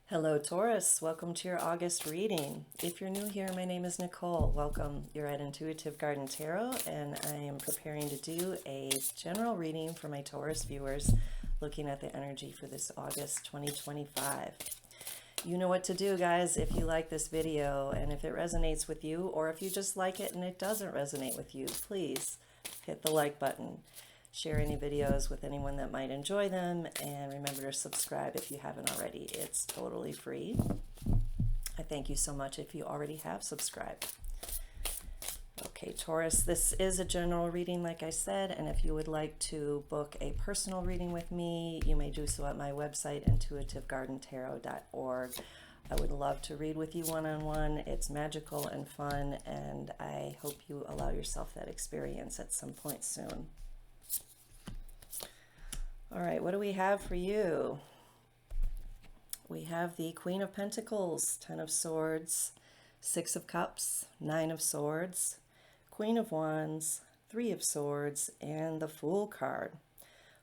Hello, Taurus. Welcome to your August reading. If you're new here, my name is Nicole. Welcome. You're at Intuitive Garden Tarot, and I am preparing to do a general reading for my Taurus viewers, looking at the energy for this August 2025. You know what to do, guys, if you like this video, and if it resonates with you, or if you just like it and it doesn't resonate with you, please hit the like button. Share any videos with anyone that might enjoy them, and remember to subscribe if you haven't already. It's totally free. I thank you so much if you already have subscribed. Okay, Taurus, this is a general reading, like I said, and if you would like to book a personal reading with me, you may do so at my website, intuitivegardentarot.org. I would love to read with you one-on-one. It's magical and fun, and I hope you allow yourself that experience at some point soon. All right, what do we have for you? We have the Queen of Pentacles, 10 of Swords, 6 of Cups, 9 of Swords, Queen of Wands, 3 of Swords, and the Fool card.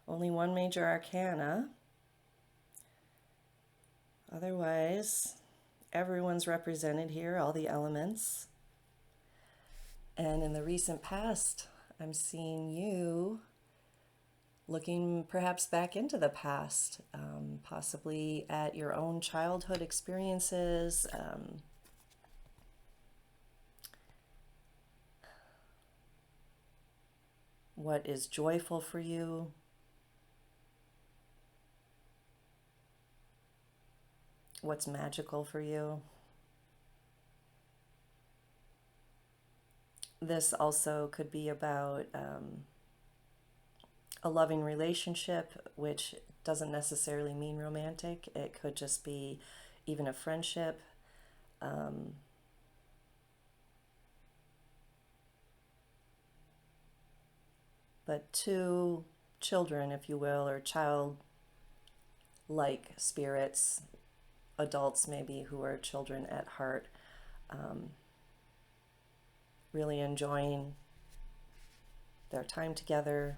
Only one major arcana. Otherwise, everyone's represented here, all the elements. And in the recent past, I'm seeing you looking perhaps back into the past, possibly at your own childhood experiences, what is joyful for you, what's magical for you. This also could be about a loving relationship, which doesn't necessarily mean romantic. It could just be even a friendship. But two children, if you will, or child-like spirits, adults maybe who are children at heart, really enjoying their time together.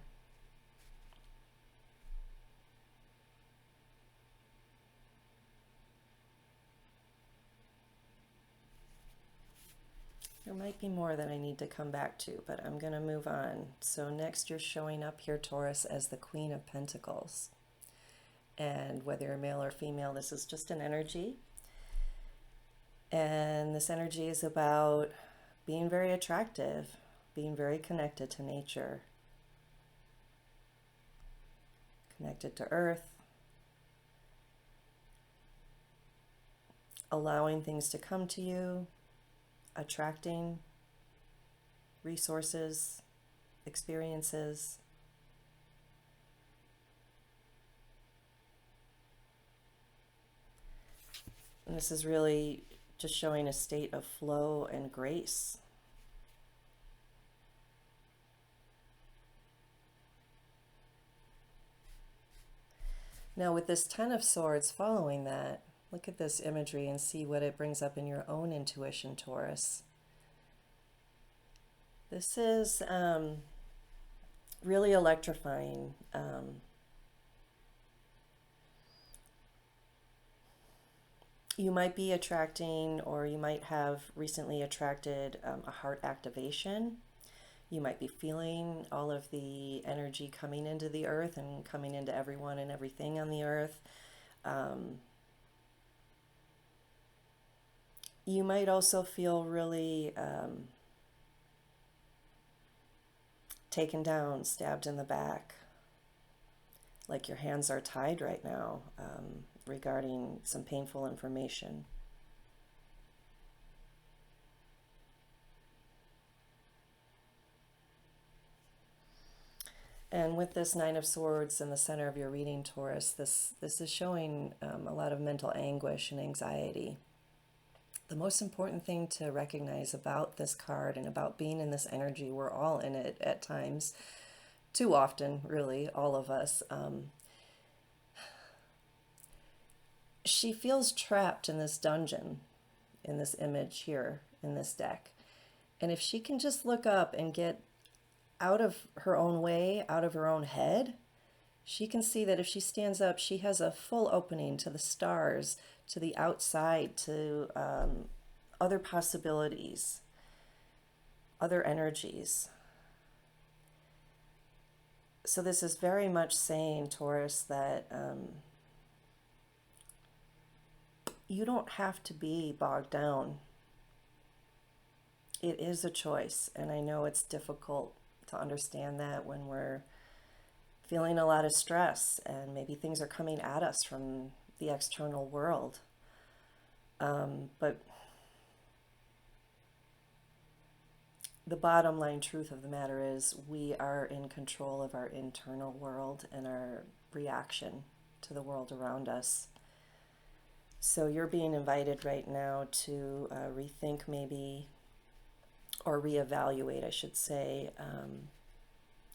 There might be more that I need to come back to, but I'm going to move on. So next you're showing up here, Taurus, as the Queen of Pentacles. And whether you're male or female, this is just an energy. And this energy is about being very attractive, being very connected to nature, connected to earth, allowing things to come to you, attracting resources, experiences. And this is really just showing a state of flow and grace. Now with this 10 of Swords following that, look at this imagery and see what it brings up in your own intuition, Taurus. This is really electrifying. You might be attracting, or you might have recently attracted a heart activation. You might be feeling all of the energy coming into the earth and coming into everyone and everything on the earth. You might also feel really taken down, stabbed in the back, like your hands are tied right now, regarding some painful information. And with this 9 of Swords in the center of your reading, Taurus, this is showing a lot of mental anguish and anxiety. The most important thing to recognize about this card and about being in this energy, we're all in it at times, too often, really, all of us. She feels trapped in this dungeon, in this image here, in this deck. And if she can just look up and get out of her own way, out of her own head, She can see that if she stands up, she has a full opening to the stars, to the outside, to other possibilities, other energies. So this is very much saying, Taurus, that you don't have to be bogged down. It is a choice, and I know it's difficult to understand that when we're feeling a lot of stress and maybe things are coming at us from the external world. But the bottom line truth of the matter is we are in control of our internal world and our reaction to the world around us. So you're being invited right now to rethink maybe, or reevaluate, I should say,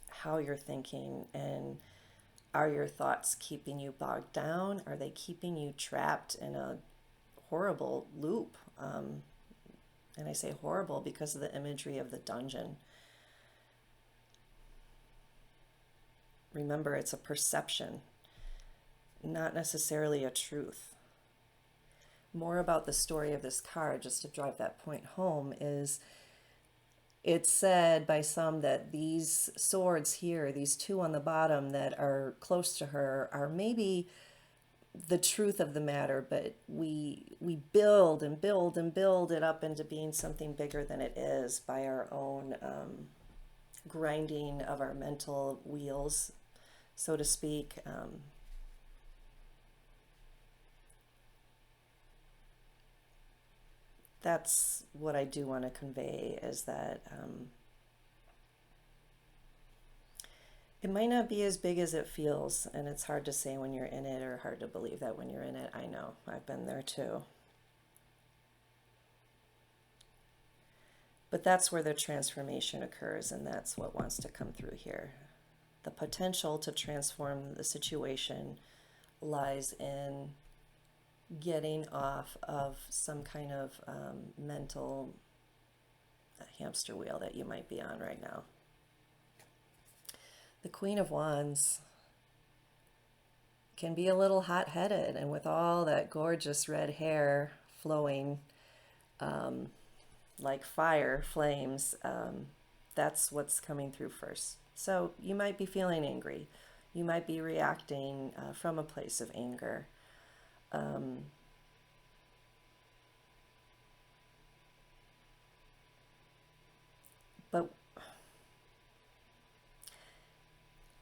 how you're thinking, and are your thoughts keeping you bogged down? Are they keeping you trapped in a horrible loop? And I say horrible because of the imagery of the dungeon. Remember, it's a perception, not necessarily a truth. More about the story of this card, just to drive that point home, is it's said by some that these swords here, these two on the bottom that are close to her, are maybe the truth of the matter, but we build and build and build it up into being something bigger than it is by our own grinding of our mental wheels, so to speak. That's what I do want to convey, is that it might not be as big as it feels, and it's hard to say when you're in it, or hard to believe that when you're in it. I know, I've been there too. But that's where the transformation occurs, and that's what wants to come through here. The potential to transform the situation lies in getting off of some kind of mental hamster wheel that you might be on right now. The Queen of Wands can be a little hot-headed, and with all that gorgeous red hair flowing like fire flames, that's what's coming through first. So you might be feeling angry. You might be reacting from a place of anger. But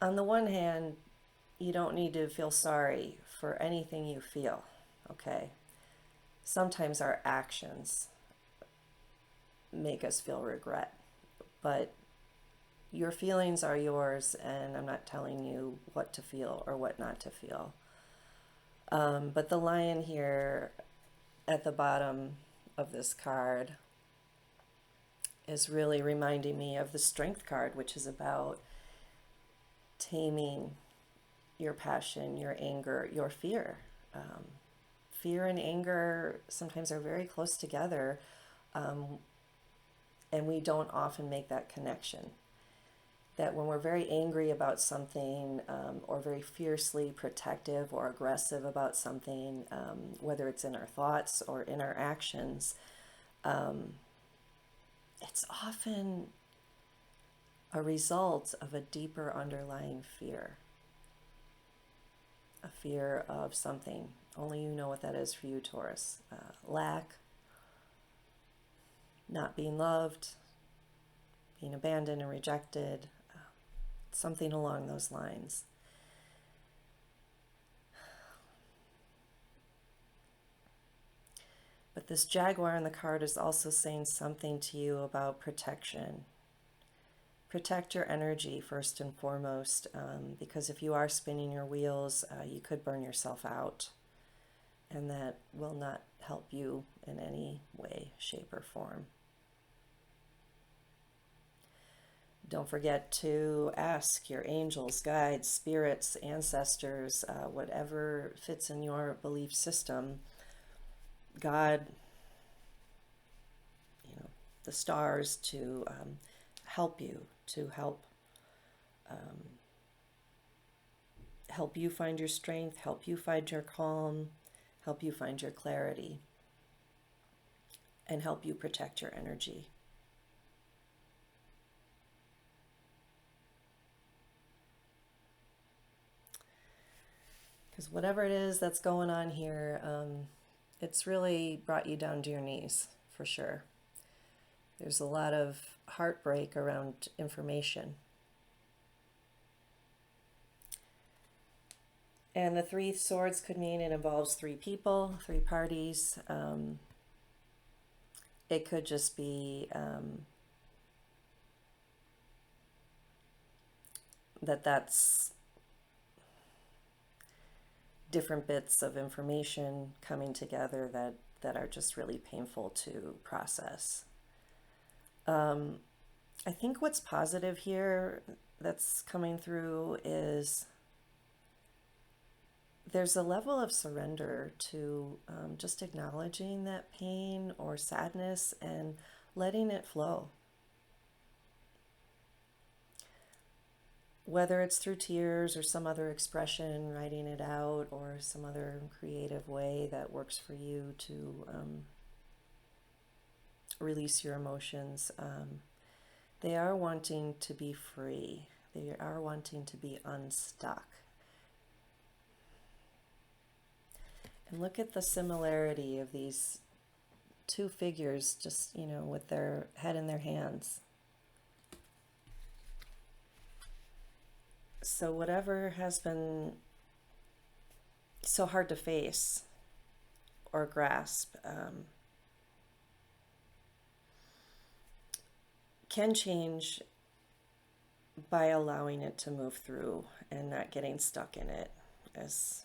on the one hand, you don't need to feel sorry for anything you feel, okay? Sometimes our actions make us feel regret, but your feelings are yours, and I'm not telling you what to feel or what not to feel. But the lion here at the bottom of this card is really reminding me of the Strength card, which is about taming your passion, your anger, your fear. Fear and anger sometimes are very close together, and we don't often make that connection. That when we're very angry about something, or very fiercely protective or aggressive about something, whether it's in our thoughts or in our actions, it's often a result of a deeper underlying fear. A fear of something. Only you know what that is for you, Taurus. Lack, not being loved, being abandoned and rejected, something along those lines. But this jaguar in the card is also saying something to you about protection. Protect your energy first and foremost, because if you are spinning your wheels, you could burn yourself out, and that will not help you in any way, shape, or form. Don't forget to ask your angels, guides, spirits, ancestors, whatever fits in your belief system, God, the stars, to help you, to help help you find your strength, help you find your calm, help you find your clarity, and help you protect your energy. Because whatever it is that's going on here, it's really brought you down to your knees, for sure. There's a lot of heartbreak around information. And the Three Swords could mean it involves three people, three parties. It could just be that's different bits of information coming together that are just really painful to process. I think what's positive here that's coming through is there's a level of surrender to just acknowledging that pain or sadness and letting it flow. Whether it's through tears or some other expression, writing it out, or some other creative way that works for you to release your emotions, they are wanting to be free. They are wanting to be unstuck. And look at the similarity of these two figures just, with their head in their hands. So whatever has been so hard to face or grasp can change by allowing it to move through and not getting stuck in it, as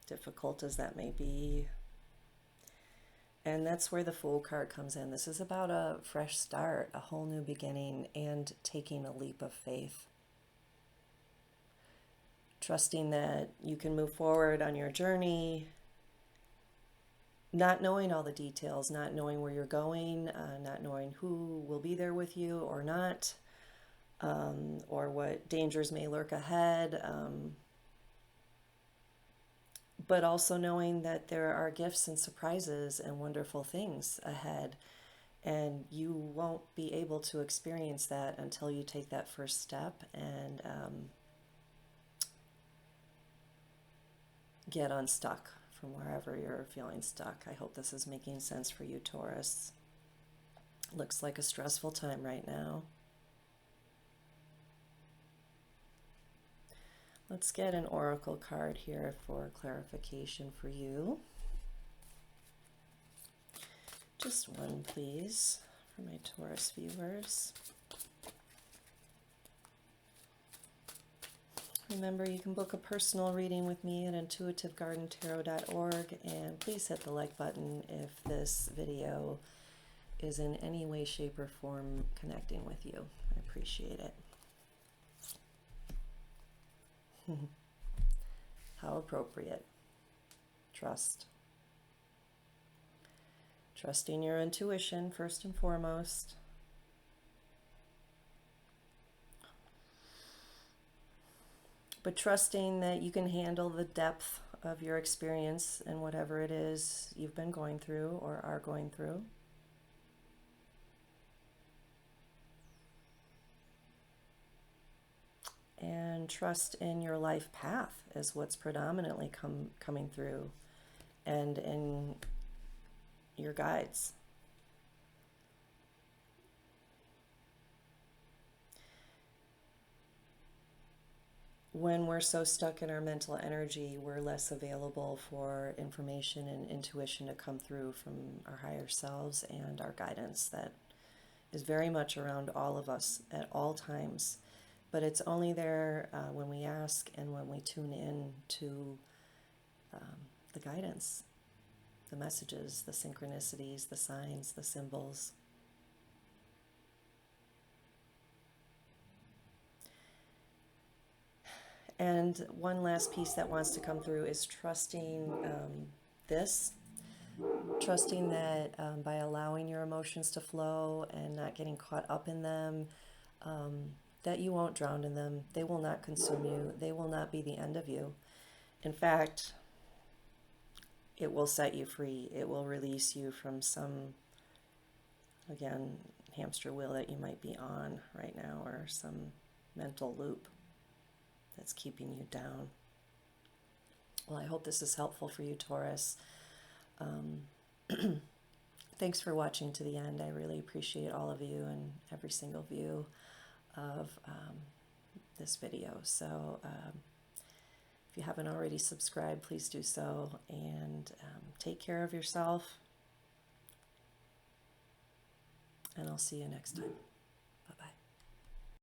difficult as that may be. And that's where the Fool card comes in. This is about a fresh start, a whole new beginning, and taking a leap of faith. Trusting that you can move forward on your journey, not knowing all the details, not knowing where you're going, not knowing who will be there with you or not, or what dangers may lurk ahead, but also knowing that there are gifts and surprises and wonderful things ahead, and you won't be able to experience that until you take that first step and get unstuck from wherever you're feeling stuck. I hope this is making sense for you, Taurus. Looks like a stressful time right now. Let's get an oracle card here for clarification for you. Just one, please, for my Taurus viewers. Remember, you can book a personal reading with me at intuitivegardentarot.org, and please hit the like button if this video is in any way, shape, or form connecting with you. I appreciate it. How appropriate. Trust. Trusting your intuition first and foremost. But trusting that you can handle the depth of your experience and whatever it is you've been going through or are going through. And trust in your life path is what's predominantly coming through, and in your guides. When we're so stuck in our mental energy, we're less available for information and intuition to come through from our higher selves and our guidance that is very much around all of us at all times. But it's only there when we ask and when we tune in to the guidance, the messages, the synchronicities, the signs, the symbols. And one last piece that wants to come through is trusting trusting that by allowing your emotions to flow and not getting caught up in them, that you won't drown in them. They will not consume you. They will not be the end of you. In fact, it will set you free. It will release you from some, again, hamster wheel that you might be on right now, or some mental loop that's keeping you down. Well, I hope this is helpful for you, Taurus. Thanks for watching to the end. I really appreciate all of you and every single view of this video. So if you haven't already subscribed, please do so, and take care of yourself, and I'll see you next time.